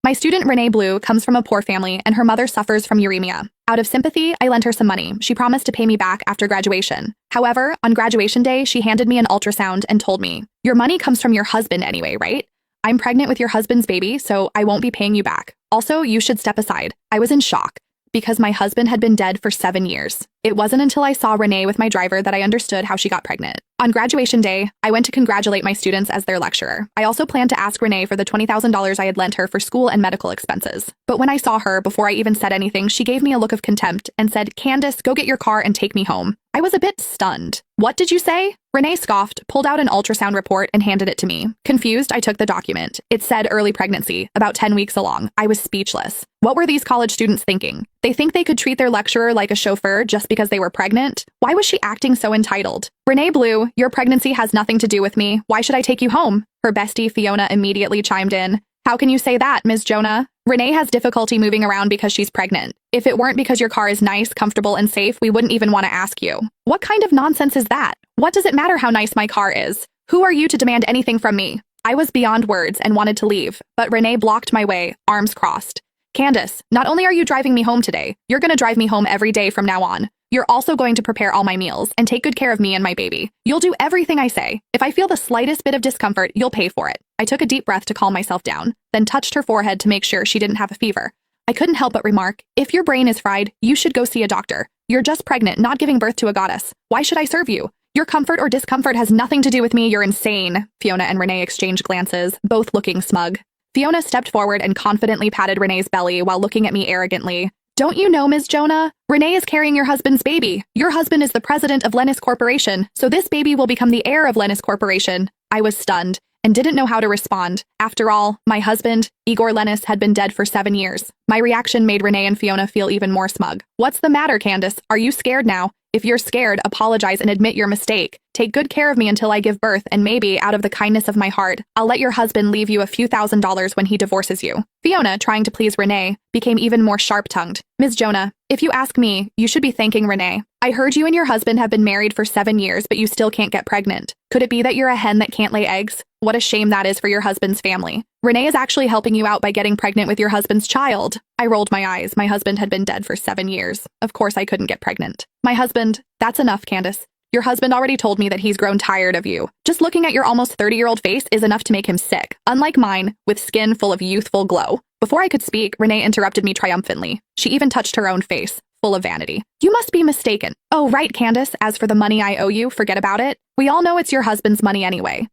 My student Renee Blue comes from a poor family and her mother suffers from uremia. Out of sympathy, I lent her some money. She promised to pay me back after graduation. However, on graduation day, she handed me an ultrasound and told me, "Your money comes from your husband anyway, right? I'm pregnant with your husband's baby, so I won't be paying you back. Also, you should step aside." I was in shock because my husband had been dead for 7 years. It wasn't until I saw Renee with my driver that I understood how she got pregnant. On graduation day, I went to congratulate my students as their lecturer. I also planned to ask Renee for the $20,000 I had lent her for school and medical expenses. But when I saw her, before I even said anything, she gave me a look of contempt and said, "Candace, go get your car and take me home." I was a bit stunned. "What did you say?" Renee scoffed, pulled out an ultrasound report, and handed it to me. Confused, I took the document. It said early pregnancy, about 10 weeks along. I was speechless. What were these college students thinking? They think they could treat their lecturer like a chauffeur just because they were pregnant? Why was she acting so entitled? "Renee Blue, your pregnancy has nothing to do with me. Why should I take you home?" Her bestie, Fiona, immediately chimed in. "How can you say that, Ms. Jonah? Renee has difficulty moving around because she's pregnant. If it weren't because your car is nice, comfortable, and safe, we wouldn't even want to ask you." What kind of nonsense is that? What does it matter how nice my car is? Who are you to demand anything from me? I was beyond words and wanted to leave, but Renee blocked my way, arms crossed. "Candace, not only are you driving me home today, you're going to drive me home every day from now on. You're also going to prepare all my meals and take good care of me and my baby. You'll do everything I say. If I feel the slightest bit of discomfort, you'll pay for it." I took a deep breath to calm myself down, then touched her forehead to make sure she didn't have a fever. I couldn't help but remark, "If your brain is fried, you should go see a doctor. You're just pregnant, not giving birth to a goddess. Why should I serve you? Your comfort or discomfort has nothing to do with me. You're insane." Fiona and Renee exchanged glances, both looking smug. Fiona stepped forward and confidently patted Renee's belly while looking at me arrogantly. "Don't you know, Ms. Jonah? Renee is carrying your husband's baby. Your husband is the president of Lennis Corporation, so this baby will become the heir of Lennis Corporation." I was stunned and didn't know how to respond. After all, my husband, Igor Lennis, had been dead for 7 years. My reaction made Renee and Fiona feel even more smug. "What's the matter, Candace? Are you scared now? If you're scared, apologize and admit your mistake. Take good care of me until I give birth, and maybe, out of the kindness of my heart, I'll let your husband leave you a few $1,000s when he divorces you." Fiona, trying to please Renee, became even more sharp-tongued. "Ms. Jonah, if you ask me, you should be thanking Renee. I heard you and your husband have been married for 7 years, but you still can't get pregnant. Could it be that you're a hen that can't lay eggs? What a shame that is for your husband's family. Renee is actually helping you out by getting pregnant with your husband's child." I rolled my eyes. My husband had been dead for 7 years. Of course I couldn't get pregnant. "My husband, that's enough, Candace. Your husband already told me that he's grown tired of you. Just looking at your almost 30-year-old face is enough to make him sick, unlike mine, with skin full of youthful glow." Before I could speak, Renee interrupted me triumphantly. She even touched her own face, full of vanity. "You must be mistaken. Oh, right, Candace. As for the money I owe you, forget about it. We all know it's your husband's money anyway.